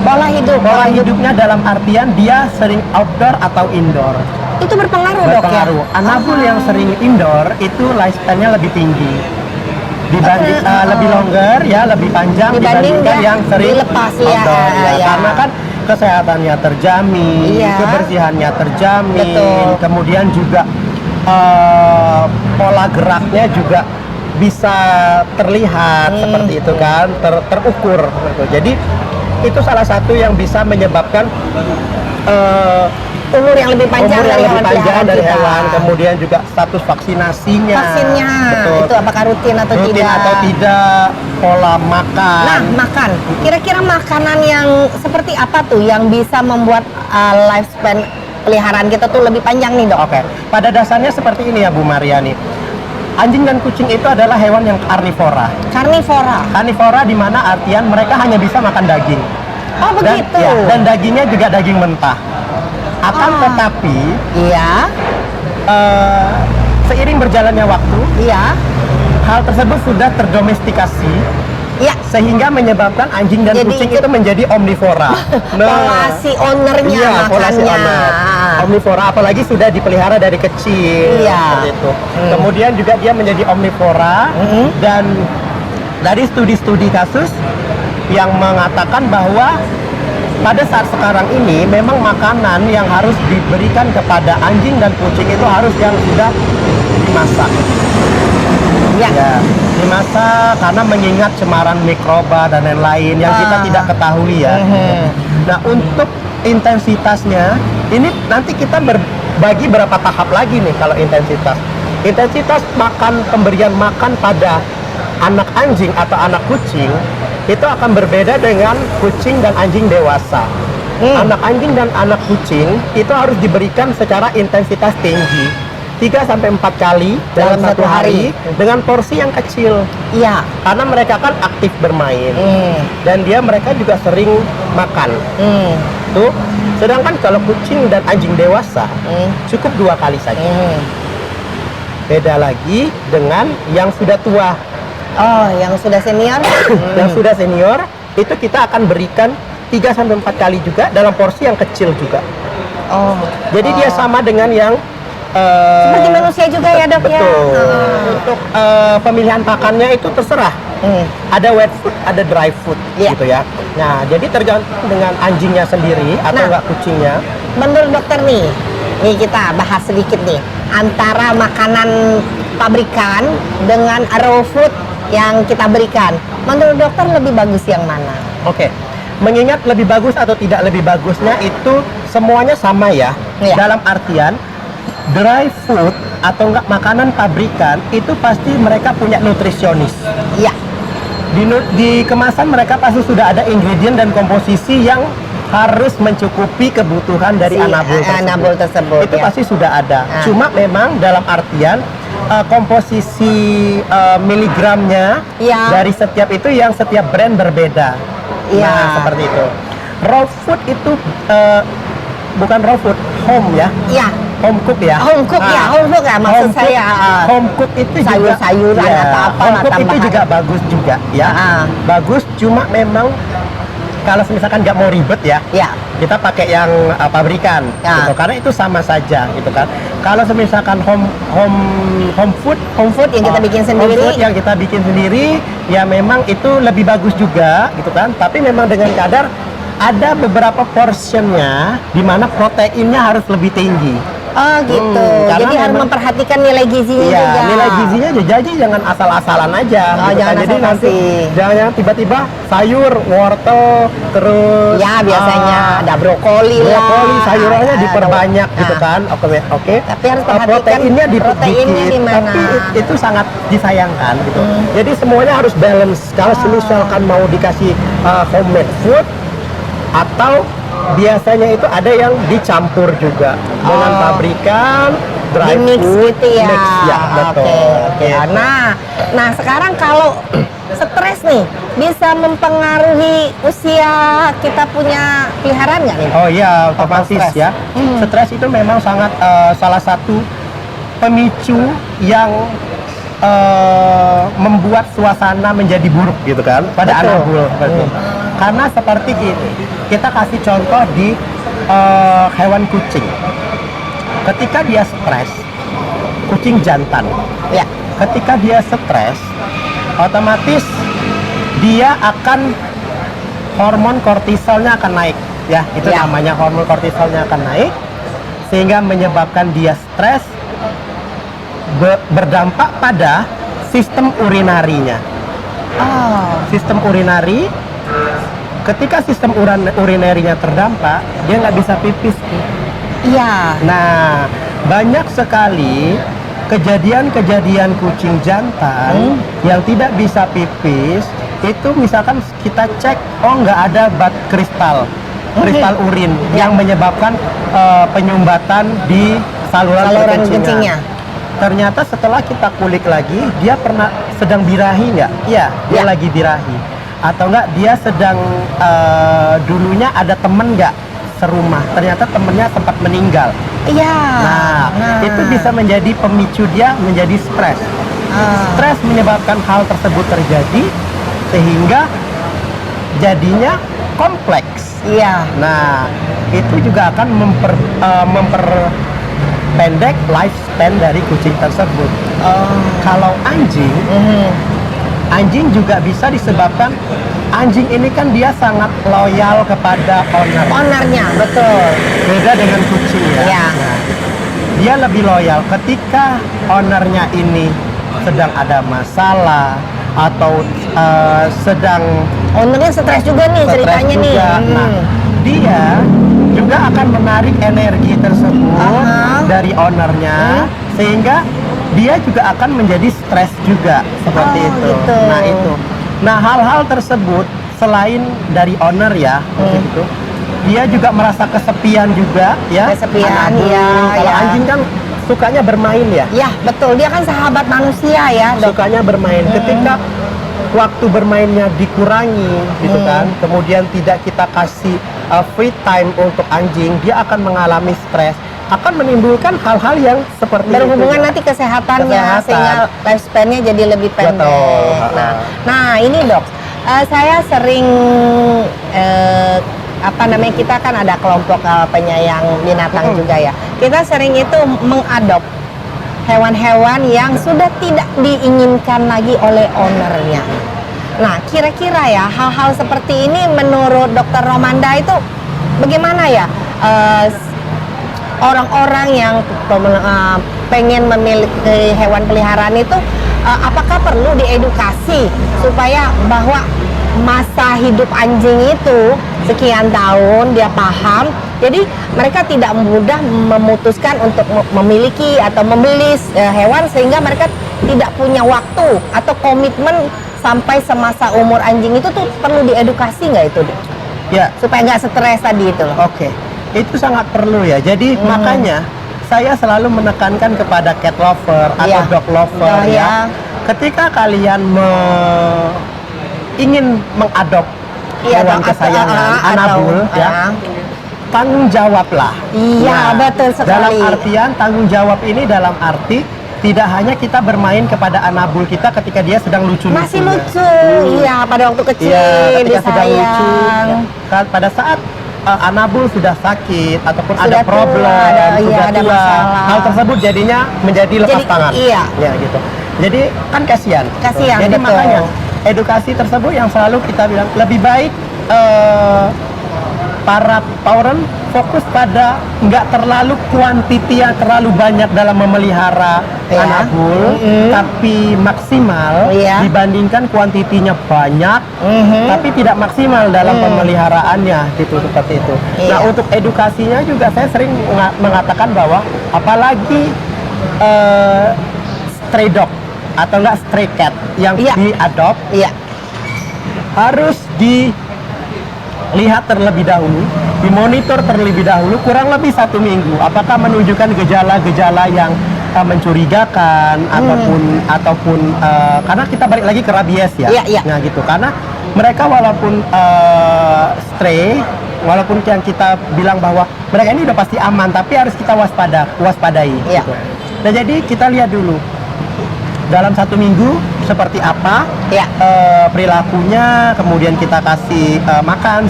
pola hidupnya dalam artian dia sering outdoor atau indoor. Itu berpengaruh, Dok ya? Anabul yang sering indoor itu lifespan-nya lebih tinggi dibanding lebih longer ya, lebih panjang dibandingkan yang sering dilepas outdoor ya. Karena kan kesehatannya terjamin, kebersihannya terjamin, kemudian juga pola geraknya juga bisa terlihat seperti itu kan, terukur gitu. Jadi itu salah satu yang bisa menyebabkan umur yang lebih panjang dari hewan, kemudian juga status vaksinasinya. Betul. Itu apakah rutin atau tidak, pola makan. Nah, makan. Kira-kira makanan yang seperti apa tuh yang bisa membuat lifespan peliharaan kita tuh lebih panjang nih, Dok? Oke. Pada dasarnya seperti ini ya Bu Mariani. Anjing dan kucing itu adalah hewan yang karnivora. Karnivora. Karnivora di mana artian mereka hanya bisa makan daging. Oh begitu. Dan dagingnya juga daging mentah. Akan tetapi, Iya. seiring berjalannya waktu, Iya. hal tersebut sudah terdomestikasi Iya. sehingga menyebabkan anjing dan Jadi kucing ikut- itu menjadi omnivora. Pola si ownernya iya, pola si makannya. owner. Omnivora, apalagi sudah dipelihara dari kecil. Iya. Seperti itu. Kemudian juga dia menjadi omnivora dan dari studi-studi kasus yang mengatakan bahwa pada saat sekarang ini memang makanan yang harus diberikan kepada anjing dan kucing itu harus yang sudah dimasak. Iya. Ya, dimasak karena mengingat cemaran mikroba dan lain-lain yang kita tidak ketahui ya. Nah, untuk intensitasnya ini nanti kita berbagi berapa tahap lagi nih kalau intensitas. Intensitas pemberian makan pada anak anjing atau anak kucing itu akan berbeda dengan kucing dan anjing dewasa. Anak anjing dan anak kucing itu harus diberikan secara intensitas tinggi 3-4 kali dalam satu hari dengan porsi yang kecil. Iya. Karena mereka kan aktif bermain dan mereka juga sering makan. Tuh. Sedangkan kalau kucing dan anjing dewasa cukup 2 kali saja. Beda lagi dengan yang sudah tua. Oh, yang sudah senior? Yang sudah senior itu kita akan berikan 3-4 kali juga dalam porsi yang kecil juga. Oh. Jadi dia sama dengan yang Seperti manusia juga ya, Dok ya? betul. Untuk pemilihan pakannya itu terserah. Ada wet food, ada dry food, Iya. gitu ya. Nah, jadi tergantung dengan anjingnya sendiri atau Nah. enggak kucingnya. Menurut dokter nih kita bahas sedikit nih antara makanan pabrikan dengan raw food yang kita berikan. Menurut dokter lebih bagus yang mana? Oke. Mengingat lebih bagus atau tidak lebih bagusnya itu semuanya sama ya. Iya. Dalam artian dry food atau enggak makanan pabrikan itu pasti mereka punya nutrisionis. Iya. Di kemasan mereka pasti sudah ada ingredient dan komposisi yang harus mencukupi kebutuhan dari anabol tersebut. Itu ya. pasti sudah ada. Cuma memang dalam artian komposisi miligramnya Ya. dari setiap itu yang setiap brand berbeda. Ya. Nah, seperti itu. Raw food itu bukan raw food, home ya. Iya. Home cook ya. Home cook ya, home cook ya maksud saya. Home cook itu sayur-sayuran juga, atau apa home lah cook itu tambahan. juga bagus juga ya. Bagus, cuma memang kalau misalkan nggak mau ribet ya, Ya. kita pakai yang pabrikan, Ya. gitu. Karena itu sama saja, gitu kan. Kalau misalkan home food yang kita bikin sendiri. home food yang kita bikin sendiri, ya memang itu lebih bagus juga, gitu kan. Tapi memang dengan kadar ada beberapa portionnya di mana proteinnya harus lebih tinggi. Oh gitu. Karena Jadi harus memang- memperhatikan nilai gizinya Iya, juga. nilai gizinya jadi jangan asal-asalan aja. Oh, gitu jangan kan. Jadi asal nanti kasih. jangan tiba-tiba sayur, wortel, terus Ya biasanya ada brokoli lah. brokoli, sayurannya ada- diperbanyak nah. gitu kan. Oke. Tapi harus perhatikan proteinnya proteinnya di mana. tapi itu sangat disayangkan gitu. Jadi semuanya harus balance. Kalau misalkan mau dikasih homemade food atau biasanya itu ada yang dicampur juga dengan pabrikan, dry Di mix food, gitu ya. mix, ya, betul. Oke. Gitu. Nah sekarang kalau stres nih bisa mempengaruhi usia kita punya peliharaan nggak nih? Oh iya, otomatis stres. ya. Stres itu memang sangat salah satu pemicu yang membuat suasana menjadi buruk gitu kan pada Betul. anak buah. Karena seperti ini, kita kasih contoh di hewan kucing. Ketika dia stres, kucing jantan. Ya. Ketika dia stres, otomatis dia akan hormon kortisolnya akan naik ya, itu Ya. namanya hormon kortisolnya akan naik sehingga menyebabkan dia stres, berdampak pada sistem urinarinya. Oh. Sistem urinari, ketika sistem urinarinya terdampak, dia nggak bisa pipis. Iya. Nah, banyak sekali kejadian-kejadian kucing jantan yang tidak bisa pipis itu misalkan kita cek, oh nggak ada kristal urin yang menyebabkan penyumbatan di saluran Saluran kencingnya. ternyata setelah kita kulik lagi, dia pernah sedang birahi nggak? Iya, dia Ya. lagi birahi. Atau enggak dia sedang dulunya ada temen nggak serumah, ternyata temennya sempat meninggal. Iya. Nah, itu bisa menjadi pemicu dia menjadi stres. Stres menyebabkan hal tersebut terjadi sehingga jadinya kompleks. Iya. Nah, itu juga akan memperpendek lifespan dari kucing tersebut. Kalau anjing, anjing juga bisa disebabkan anjing ini kan dia sangat loyal kepada Ownernya, betul. Beda dengan kucing ya. Iya. Nah, dia lebih loyal ketika ownernya ini sedang ada masalah atau sedang Ownernya stres juga nih stres ceritanya nih. juga. Nah, dia juga akan menarik energi tersebut dari ownernya sehingga dia juga akan menjadi stres juga seperti itu. Gitu. Nah, itu. Nah, hal-hal tersebut selain dari owner ya, gitu. Dia juga merasa kesepian juga ya. Kesepian, Anabul. ya, Kalau ya. anjing kan sukanya bermain ya. Ya, betul. Dia kan sahabat manusia ya, Dok. Sukanya bermain. Ketika waktu bermainnya dikurangi gitu kan, kemudian tidak kita kasih free time untuk anjing, dia akan mengalami stres, akan menimbulkan hal-hal yang seperti Berhubungan itu. nanti kesehatannya Kesehatan. sehingga lifespan-nya jadi lebih pendek. Betul. Nah, ini Dok, saya sering kita kan ada kelompok penyayang binatang juga ya. Kita sering itu mengadop hewan-hewan yang sudah tidak diinginkan lagi oleh ownernya. Nah, kira-kira ya hal-hal seperti ini menurut Dokter Romanda itu bagaimana ya? Orang-orang yang pengen memiliki hewan peliharaan itu apakah perlu diedukasi supaya bahwa masa hidup anjing itu sekian tahun dia paham, jadi mereka tidak mudah memutuskan untuk memiliki atau membeli hewan sehingga mereka tidak punya waktu atau komitmen sampai semasa umur anjing itu tuh perlu diedukasi nggak itu? Ya, Supaya nggak stres tadi itu loh. oke. Itu sangat perlu ya. Jadi makanya saya selalu menekankan kepada cat lover atau Iya. dog lover Iya. ya. Ketika kalian ingin mengadop hewan Dong, kesayangan, atau- anabul ya, tanggung jawablah. Iya, betul sekali. Dalam artian tanggung jawab ini dalam arti tidak hanya kita bermain kepada anabul kita ketika dia sedang lucu-lucunya. Masih lucu, iya pada waktu kecil Iya, ketika sedang lucu. disayang. Ya. Pada saat anabul sudah sakit ataupun Sudah ada tua, problem, sudah ada tua, masalah. hal tersebut jadinya menjadi lepas Jadi, tangan. iya. Ya gitu. Jadi kan kasihan. Kasihan, Jadi betul. makanya edukasi tersebut yang selalu kita bilang lebih baik para parent fokus pada nggak terlalu kuantiti yang terlalu banyak dalam memelihara Iya. anabul, tapi maksimal Iya. dibandingkan kuantitinya banyak, tapi tidak maksimal dalam pemeliharaannya gitu seperti itu. Iya. Nah untuk edukasinya juga saya sering mengatakan bahwa apalagi stray dog atau enggak stray cat yang Iya. diadopt Iya, harus dilihat terlebih dahulu, dimonitor terlebih dahulu kurang lebih 1 minggu. Apakah menunjukkan gejala-gejala yang mencurigakan ataupun karena kita balik lagi ke rabies ya. Iya, iya. Nah gitu karena mereka walaupun stray, walaupun yang kita bilang bahwa mereka ini udah pasti aman, tapi harus kita waspadai. Iya. Gitu. Nah jadi kita lihat dulu dalam 1 minggu seperti apa Iya. perilakunya, kemudian kita kasih makan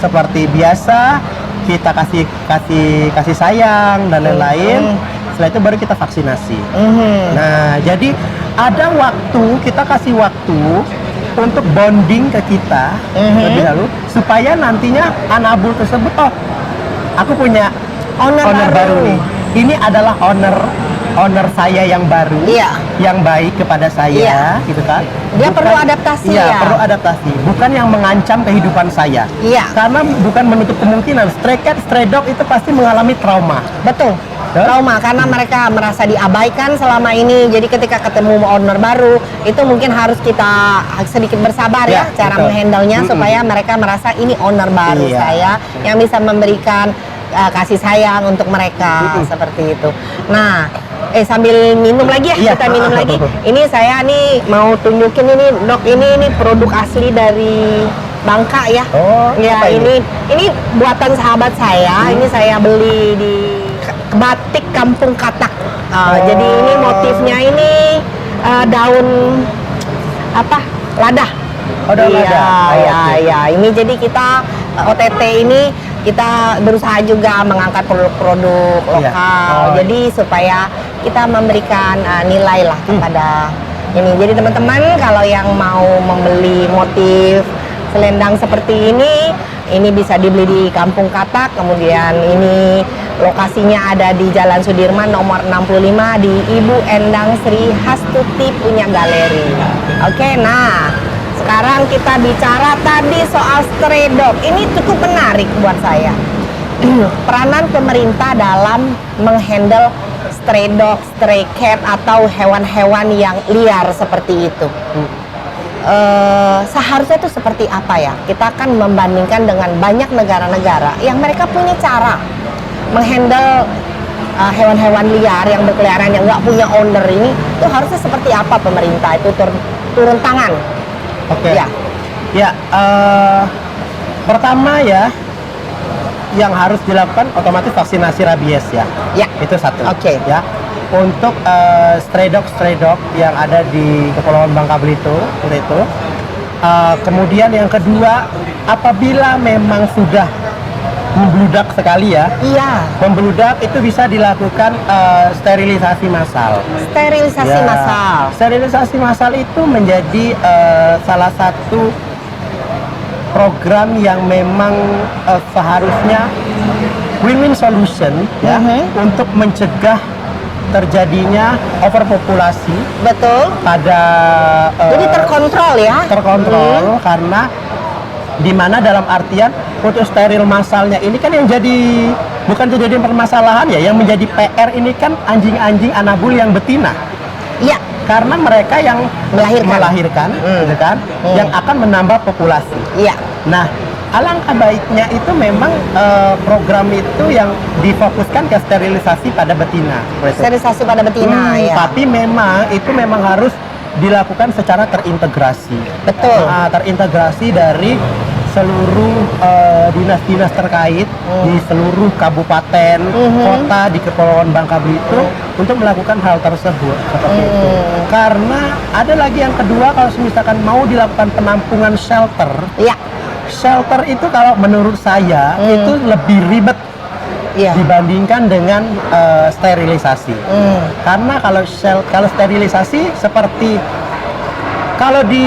seperti biasa, kita kasih sayang dan lain-lain. Setelah itu baru kita vaksinasi. Nah jadi ada waktu, kita kasih waktu untuk bonding ke kita lebih dahulu supaya nantinya anabul tersebut, oh aku punya owner baru nih, ini adalah owner saya yang baru, Iya. yang baik kepada saya, Iya. gitu kan? Dia perlu adaptasi iya, ya? perlu adaptasi, bukan yang mengancam kehidupan saya. Iya. Karena bukan menutup kemungkinan stray cat, stray dog itu pasti mengalami trauma. Betul. Trauma karena mereka merasa diabaikan selama ini. Jadi ketika ketemu owner baru, itu mungkin harus kita sedikit bersabar ya, Ya, cara betul. menghandle-nya supaya mereka merasa ini owner baru Iya. saya yang bisa memberikan kasih sayang untuk mereka seperti itu. Nah, Sambil minum lagi ya, Iya. kita minum lagi. Ini saya nih mau tunjukin ini, Dok, ini produk asli dari Bangka ya. Oh, ya apa ini buatan sahabat saya. Ini saya beli di Batik Kampung Katak. Jadi ini motifnya ini daun apa? Lada. Oh, daun lada. Ya. Ini jadi kita OTT ini kita berusaha juga mengangkat produk-produk Iya. lokal. Jadi supaya kita memberikan nilai lah kepada ini. Jadi teman-teman kalau yang mau membeli motif selendang seperti ini bisa dibeli di Kampung Katak. Kemudian ini lokasinya ada di Jalan Sudirman nomor 65 di Ibu Endang Sri Hastuti punya galeri. Oke, nah sekarang kita bicara tadi soal stray dog. Ini cukup menarik buat saya. Peranan pemerintah dalam menghandle stray dog, stray cat atau hewan-hewan yang liar seperti itu. Seharusnya itu seperti apa ya? Kita kan membandingkan dengan banyak negara-negara yang mereka punya cara menghandle hewan-hewan liar yang berkeliaran yang nggak punya owner ini. Itu harusnya seperti apa pemerintah itu turun tangan? Oke. Ya. Pertama ya, yang harus dilakukan otomatis vaksinasi rabies ya. Ya. Itu satu. Oke. Ya. Untuk stray dog yang ada di Kepulauan Bangka Belitung itu. Kemudian yang kedua, apabila memang sudah membludak sekali ya. Iya. Membludak itu bisa dilakukan sterilisasi massal. Sterilisasi Ya, massal. Sterilisasi massal itu menjadi salah satu program yang memang seharusnya win-win solution ya untuk mencegah terjadinya overpopulasi Betul. pada Jadi terkontrol ya. terkontrol karena di mana dalam artian untuk steril massalnya ini kan yang jadi bukan jadi permasalahan ya, yang menjadi PR ini kan anjing-anjing anabul yang betina. Iya. Karena mereka yang melahirkan gitu kan, yang akan menambah populasi. Iya. Nah, alangkah baiknya itu memang program itu yang difokuskan ke sterilisasi pada betina. Sterilisasi pada betina ya. Tapi memang itu memang harus dilakukan secara terintegrasi. Betul. Terintegrasi dari seluruh dinas-dinas terkait di seluruh kabupaten, kota di Kepulauan Bangka Belitung untuk melakukan hal tersebut seperti itu. Karena ada lagi yang kedua, kalau misalkan mau dilakukan penampungan shelter, Iya. shelter itu kalau menurut saya itu lebih ribet Iya. dibandingkan dengan sterilisasi. Karena kalau sterilisasi seperti kalau di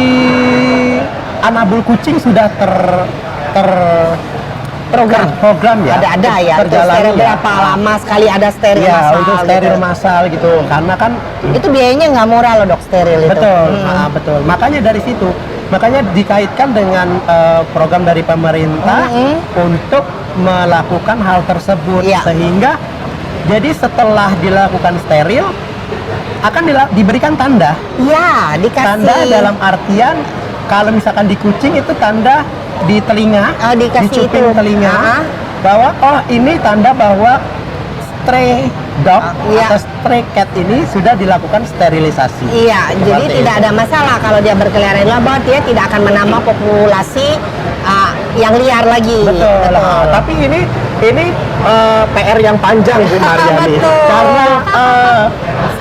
anabul kucing sudah program ya. Ada ya. Terjalani ya. Berapa lama sekali ada steril Ya, massal untuk steril gitu. massal gitu. Karena kan Itu biayanya nggak murah loh dok, steril itu. betul, betul. Makanya dari situ, makanya dikaitkan dengan program dari pemerintah untuk melakukan hal tersebut Iya. sehingga jadi setelah dilakukan steril akan diberikan tanda. Iya, dikasih. Tanda dalam artian kalau misalkan di kucing itu tanda di telinga, dikasih di cuping itu. telinga, bahwa oh ini tanda bahwa stray dog Iya. atau stray cat ini sudah dilakukan sterilisasi. Iya, jadi Seperti tidak itu. ada masalah kalau dia berkeliaran di luar, bahwa dia tidak akan menambah populasi yang liar lagi. Betul. Tapi ini PR yang panjang Bu Mariani. Betul. Karena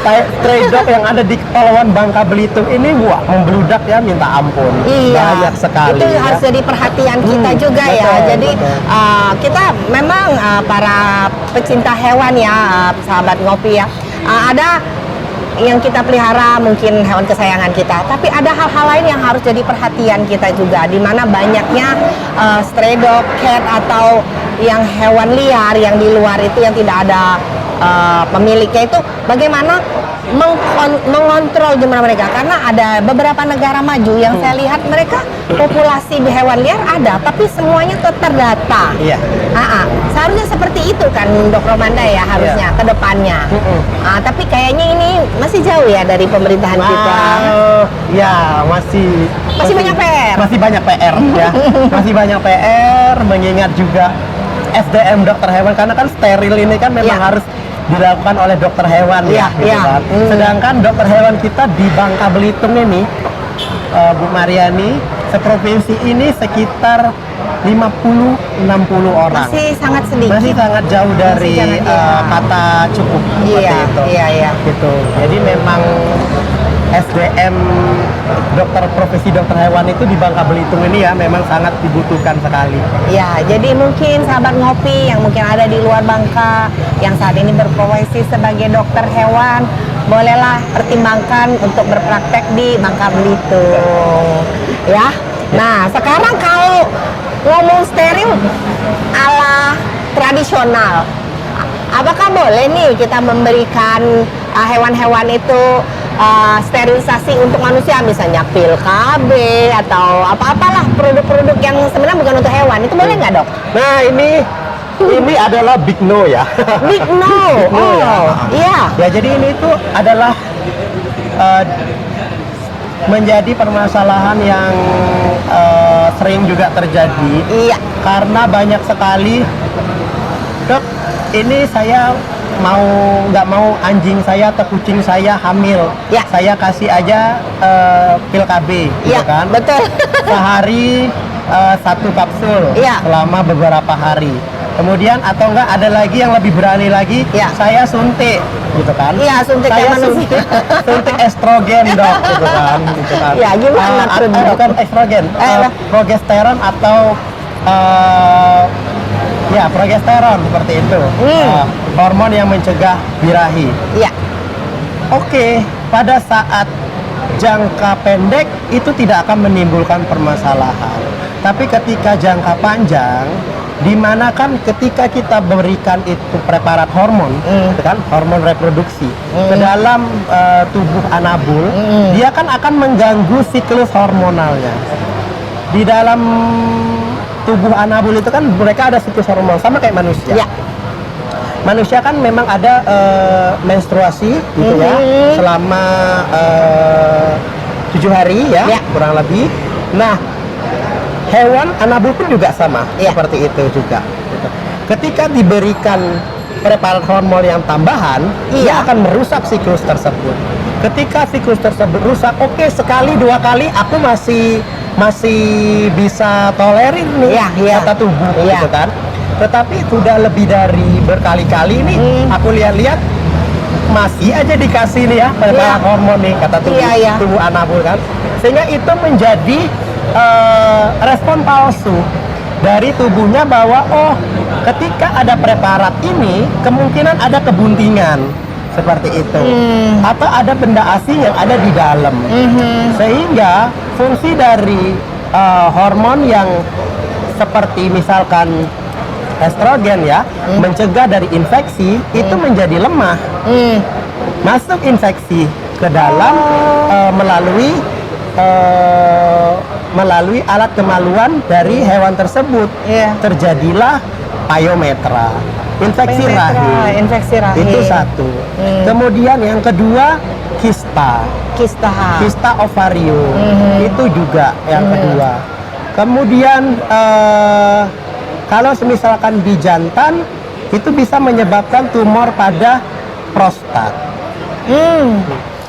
stray dog yang ada di Kepulauan Bangka Belitung ini wah membludak ya minta ampun. Iya, Banyak sekali. itu ya. harus jadi perhatian kita juga ya. betul, Jadi betul. kita memang para pecinta hewan ya, sahabat ngopi ya. Ada yang kita pelihara mungkin hewan kesayangan kita, tapi ada hal-hal lain yang harus jadi perhatian kita juga, di mana banyaknya stray dog, cat atau yang hewan liar yang di luar itu yang tidak ada pemiliknya, itu bagaimana mengontrol jumlah mereka, karena ada beberapa negara maju yang saya lihat mereka populasi hewan liar ada, tapi semuanya terdata. Iya. Seharusnya seperti itu kan Dok Romanda ya, harusnya ke depannya. Tapi kayaknya ini masih jauh ya dari pemerintahan kita. Ya, masih banyak PR. Masih banyak PR ya. Masih banyak PR mengingat juga SDM dokter hewan, karena kan steril ini kan memang Iya. harus dilakukan oleh dokter hewan ya, gitu kan. Sedangkan dokter hewan kita di Bangka Belitung ini, Bu Mariani, seprovinsi ini sekitar 50-60 orang. Masih sangat sedikit. Masih sangat jauh dari kata cukup. Iya, itu. iya. Gitu. Jadi memang SDM profesi dokter hewan itu di Bangka Belitung ini ya memang sangat dibutuhkan sekali. Ya, jadi mungkin sahabat ngopi yang mungkin ada di luar Bangka yang saat ini berprofesi sebagai dokter hewan, bolehlah pertimbangkan untuk berpraktek di Bangka Belitung. Ya. Nah, sekarang kalau ngomong steril ala tradisional, apakah boleh nih kita memberikan hewan-hewan itu sterilisasi untuk manusia, misalnya pil KB atau apa-apalah produk-produk yang sebenarnya bukan untuk hewan, itu boleh nggak, Dok? Nah, ini adalah big no ya. Big no. Iya. Ya, jadi ini tuh adalah menjadi permasalahan yang sering juga terjadi. Iya. Karena banyak sekali, Dok, ini saya nggak mau anjing saya atau kucing saya hamil, ya. Saya kasih aja pil KB, gitu ya, kan? Betul. Sehari 1 kapsul ya. selama beberapa hari. Kemudian atau enggak ada lagi yang lebih berani lagi, ya. Saya suntik, gitu kan? Iya, suntik saya suntik estrogen, Dok, gitu kan? Ya, gimana tuh, Dok? Bukan estrogen, progesteron atau ya, progesteron seperti itu. Hormon yang mencegah birahi. Iya. Oke, pada saat jangka pendek itu tidak akan menimbulkan permasalahan. Tapi ketika jangka panjang, di mana kan ketika kita berikan itu preparat hormon, kan hormon reproduksi ke dalam tubuh anabul, dia kan akan mengganggu siklus hormonalnya. Di dalam tubuh anabul itu kan mereka ada siklus hormonal sama kayak manusia. Ya. Manusia kan memang ada menstruasi gitu ya selama 7 hari ya, kurang lebih. Nah, hewan anabul pun juga sama seperti itu juga. Ketika diberikan preparat hormon yang tambahan, ia akan merusak siklus tersebut. Ketika siklus tersebut rusak, oke, sekali 2 kali aku masih bisa tolerir nih kata tubuh, gitu kan. Tetapi sudah lebih dari berkali-kali nih, aku lihat-lihat masih aja dikasih nih ya preparat hormon nih kata tubuh anabul kan, sehingga itu menjadi respon palsu dari tubuhnya bahwa ketika ada preparat ini kemungkinan ada kebuntingan seperti itu, atau ada benda asing yang ada di dalam, sehingga fungsi dari hormon yang seperti misalkan estrogen ya, mencegah dari infeksi itu menjadi lemah, masuk infeksi ke dalam melalui alat kemaluan dari hewan tersebut, terjadilah pyometra, infeksi rahim. Itu satu. Kemudian yang kedua kista ovarium, itu juga yang kedua. Kemudian kalau misalkan di jantan itu bisa menyebabkan tumor pada prostat.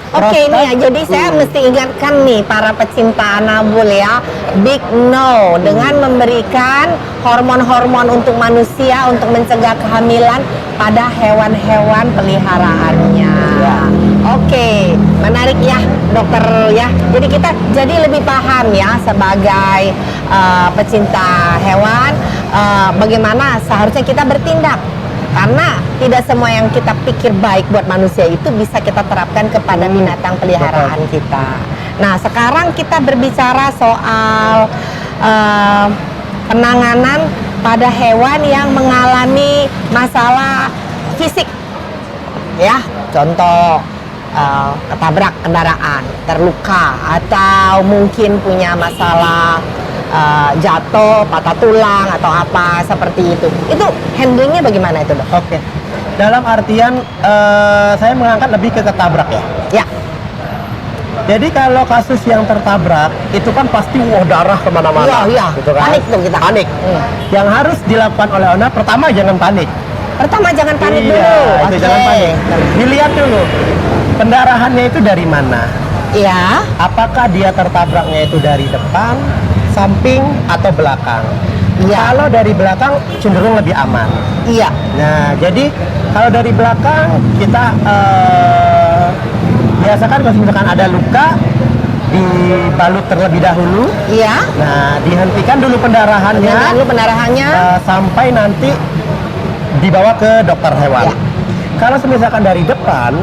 Oke, nih ya, jadi saya mesti ingatkan nih para pecinta anabul ya, big no dengan memberikan hormon-hormon untuk manusia untuk mencegah kehamilan pada hewan-hewan peliharaannya. Oke, menarik ya, dokter ya. Jadi kita jadi lebih paham ya sebagai pecinta hewan, bagaimana seharusnya kita bertindak. Karena tidak semua yang kita pikir baik buat manusia itu bisa kita terapkan kepada binatang peliharaan kita. Nah, sekarang kita berbicara soal penanganan pada hewan yang mengalami masalah fisik. Ya, contoh ketabrak kendaraan, terluka, atau mungkin punya masalah jatuh, patah tulang atau apa seperti itu. Itu handlingnya bagaimana itu, Dok? Oke. Dalam artian saya mengangkat lebih ke ketabrak ya. Ya. Jadi kalau kasus yang tertabrak itu kan pasti darah kemana-mana. Iya. Gitu kan? Panik dong kita. Panik. Yang harus dilakukan oleh owner pertama jangan panik. Pertama jangan panik dulu. Iya, itu Oke. jangan panik. Dilihat dulu pendarahannya itu dari mana. Iya. Apakah dia tertabraknya itu dari depan, samping, atau belakang? Iya. Kalau dari belakang cenderung lebih aman. Iya. Nah, jadi kalau dari belakang kita biasakan kalau misalkan ada luka dibalut terlebih dahulu. Iya. Nah, dihentikan dulu pendarahannya Jangan dulu pendarahannya. sampai nanti dibawa ke dokter hewan. Ya. Kalau misalkan dari depan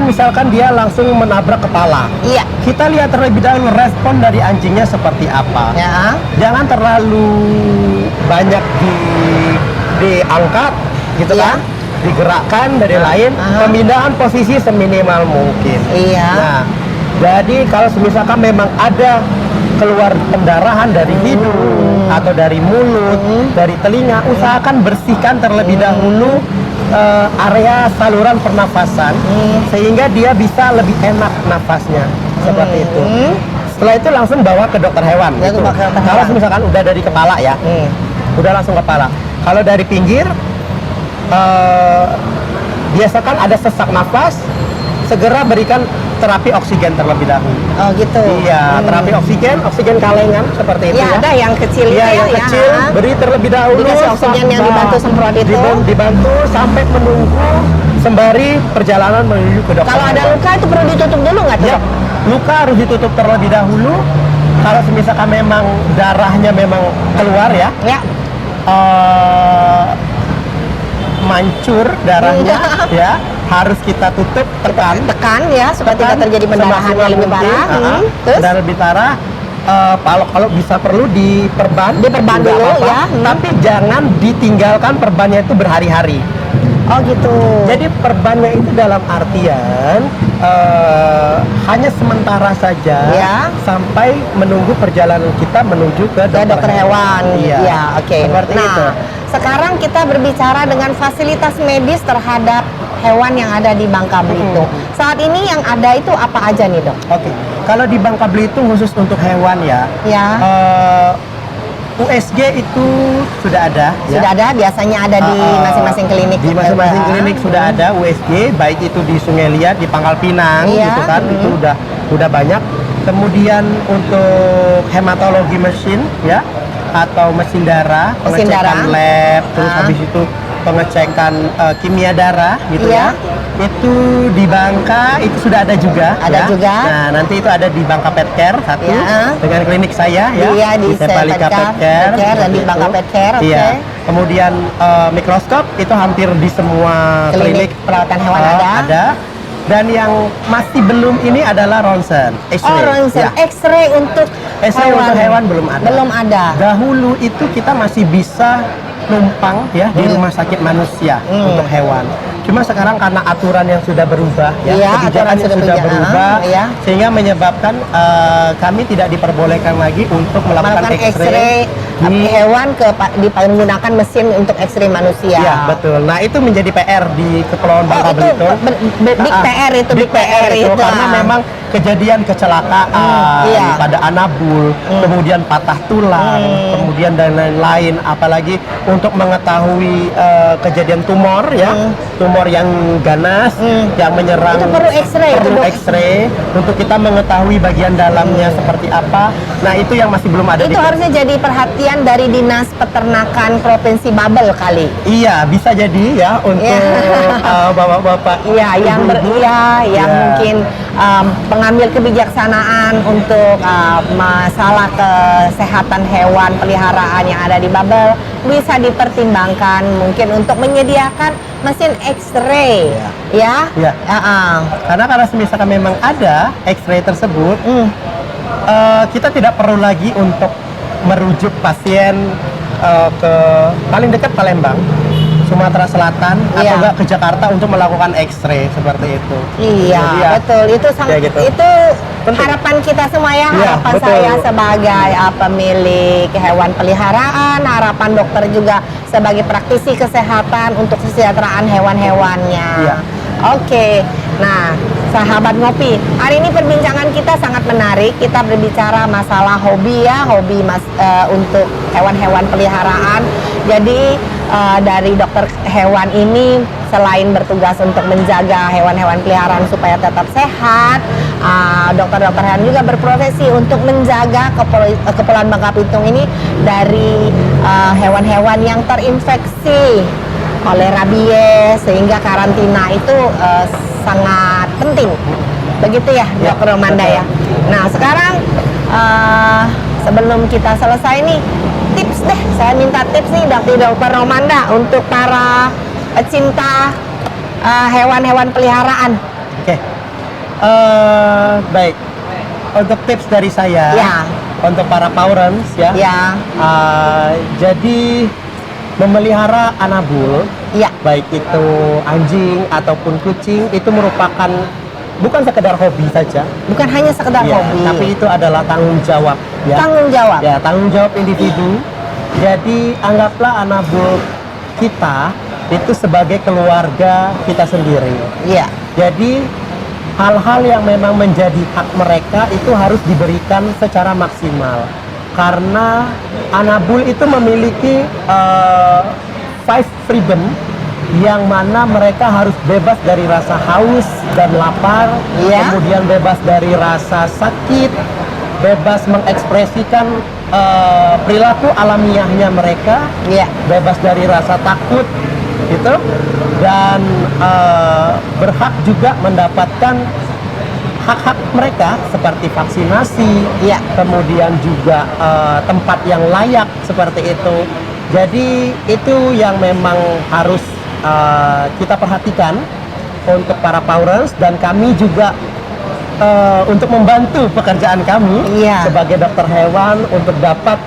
misalkan dia langsung menabrak kepala. Iya. Kita lihat terlebih dahulu respon dari anjingnya seperti apa. Ya. Jangan terlalu banyak diangkat gitu Iya. kan, digerakkan dari lain. Aha. Pemindahan posisi seminimal mungkin. Iya. Nah, jadi kalau misalkan memang ada keluar pendarahan dari hidung atau dari mulut, dari telinga, usahakan bersihkan terlebih dahulu area saluran pernafasan sehingga dia bisa lebih enak nafasnya seperti itu. Setelah itu langsung bawa ke dokter hewan. Ya, gitu. bawa ke dokter Kalau hewan. misalkan udah dari kepala ya, udah langsung kepala. Kalau dari pinggir, biasakan ada sesak nafas, segera berikan terapi oksigen terlebih dahulu. Oh gitu. Iya, terapi oksigen kalengan seperti itu Ya, ya. ada yang kecil Iya, itu yang ya. kecil beri terlebih dahulu. Dikasih oksigen yang dibantu semprot itu. Dibantu sampai menunggu sembari perjalanan menuju ke dokter. Kalau ada hewan. luka itu perlu ditutup dulu nggak tuh? Ya, luka harus ditutup terlebih dahulu. Kalau misalkan memang darahnya memang keluar ya, Ya. mancur darahnya ya, harus kita tutup, Tekan ya supaya tidak terjadi pendarahan yang lebih parah. Terus dan lebih parah. Kalau bisa perlu diperban Diperban juga dulu, apa-apa. ya. Tapi jangan ditinggalkan perbannya itu berhari-hari. oh gitu. Jadi perbannya itu dalam artian hanya sementara saja Ya. sampai menunggu perjalanan kita menuju ke ke dokter hewan. Iya, Ya, oke. Seperti Nah, itu. sekarang kita berbicara dengan fasilitas medis terhadap hewan yang ada di Bangka Belitung. Saat ini yang ada itu apa aja nih, Dok? Oke, kalau di Bangka Belitung khusus untuk hewan ya, Ya. USG itu sudah ada. Sudah ada, biasanya ada di masing-masing klinik. Di masing-masing juga. klinik sudah ada USG, baik itu di Sungai Liat, di Pangkal Pinang, Iya. gitu kan, itu udah banyak. Kemudian untuk hematologi mesin ya, atau mesin darah, Mesin pengecekan darah. lab, terus Ah. habis itu pengecekan kimia darah gitu Iya. ya. Itu di Bangka itu sudah ada juga. Ada ya. juga. Nah, nanti itu ada di Bangka Pet Care satu Ya. dengan klinik saya ya. Iya, di Sepalika Pet Pet Care dan di gitu. Bangka Pet Care, oke. Iya. Kemudian mikroskop itu hampir di semua Klinik klinik perawatan hewan ada. Dan yang masih belum ini adalah ronsen, X-ray. Oh, ronsen. Ya. X-ray untuk X-ray untuk hewan belum ada. Belum ada. Dahulu itu kita masih bisa numpang ya di rumah sakit manusia untuk hewan. Cuma sekarang karena aturan yang sudah berubah ya, Iya, kebijakan aturan yang sudah sudah berubah, berubah, iya. sehingga menyebabkan kami tidak diperbolehkan lagi untuk melakukan Melakukan X-ray di hewan menggunakan mesin untuk X-ray manusia. Iya, betul. Nah, itu menjadi PR di Kepulauan Bangka itu Belitung. big PR itu, big PR itu. karena memang kejadian kecelakaan iya. pada anabul, kemudian patah tulang, kemudian dan lain-lain, apalagi untuk mengetahui kejadian tumor ya, tumor yang ganas yang menyerang, Itu perlu X-ray itu, perlu Dok. X-ray untuk kita mengetahui bagian dalamnya seperti apa. Nah, itu yang masih belum ada Itu harusnya jadi perhatian dari Dinas Peternakan Provinsi Babel kali. Iya, bisa jadi ya untuk Iya. bapak-bapak. Iya, yang ibu-ibu. yang Iya. mungkin pengambil kebijaksanaan untuk masalah kesehatan hewan peliharaan yang ada di Babel bisa dipertimbangkan mungkin untuk menyediakan mesin X-ray, ya. Iya. Karena misalkan memang ada X-ray tersebut, kita tidak perlu lagi untuk merujuk pasien ke paling dekat Palembang, Sumatera Selatan, Iya. atau enggak ke Jakarta untuk melakukan X-ray seperti itu. Iya, Jadi ya, betul. Itu sangat kayak gitu. itu Penting. harapan kita semua ya, Iya, harapan betul. saya sebagai pemilik hewan peliharaan, harapan dokter juga sebagai praktisi kesehatan untuk kesejahteraan hewan-hewannya. Iya. Oke. Nah, sahabat ngopi, hari ini perbincangan kita sangat menarik. Kita berbicara masalah hobi ya, hobi untuk hewan-hewan peliharaan. Jadi dari dokter hewan ini selain bertugas untuk menjaga hewan-hewan peliharaan supaya tetap sehat, dokter-dokter hewan juga berprofesi untuk menjaga Kepulauan Bangka Belitung ini dari hewan-hewan yang terinfeksi oleh rabies, sehingga karantina itu sangat penting. Begitu ya, Dokter Romanda ya. Nah, sekarang sebelum kita selesai nih, tips deh, saya minta tips nih dari Dokter Romanda untuk para pecinta hewan-hewan peliharaan. Oke. Baik. Untuk tips dari saya, Ya. untuk para Paurens ya. Ya, Jadi memelihara anabul, ya, baik itu anjing ataupun kucing, itu merupakan bukan sekedar hobi saja, bukan hanya sekedar ya, hobi, tapi itu adalah tanggung jawab. Ya. tanggung jawab. Ya, tanggung jawab individu. Jadi anggaplah anabul kita itu sebagai keluarga kita sendiri. Iya, Jadi hal-hal yang memang menjadi hak mereka itu harus diberikan secara maksimal. Karena anabul itu memiliki 5 freedom yang mana mereka harus bebas dari rasa haus dan lapar, Iya. kemudian bebas dari rasa sakit, bebas mengekspresikan perilaku alamiahnya mereka, iya, bebas dari rasa takut gitu, dan berhak juga mendapatkan hak-hak mereka seperti vaksinasi, iya, kemudian juga tempat yang layak seperti itu. Jadi itu yang memang harus kita perhatikan untuk para Paurens, dan kami juga untuk membantu pekerjaan kami Iya. sebagai dokter hewan untuk dapat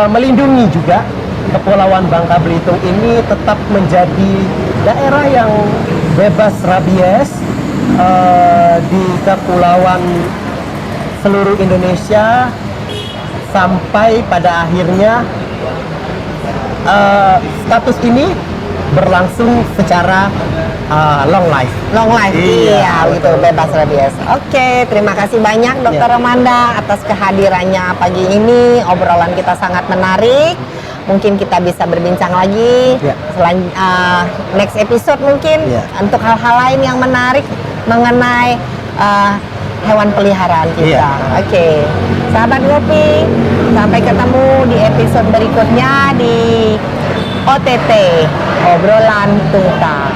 melindungi juga Kepulauan Bangka Belitung ini tetap menjadi daerah yang bebas rabies di kepulauan seluruh Indonesia, sampai pada akhirnya status ini berlangsung secara long life. long life, Iya, iya, gitu, bebas rabies. Oke, terima kasih banyak Dokter Iya. Romanda atas kehadirannya pagi ini. Obrolan kita sangat menarik. Mungkin kita bisa berbincang lagi Iya. next episode mungkin Iya. untuk hal-hal lain yang menarik mengenai hewan peliharaan kita. Iya. Oke, sahabat ngopi, sampai ketemu di episode berikutnya di OTT, obrolan tuntas.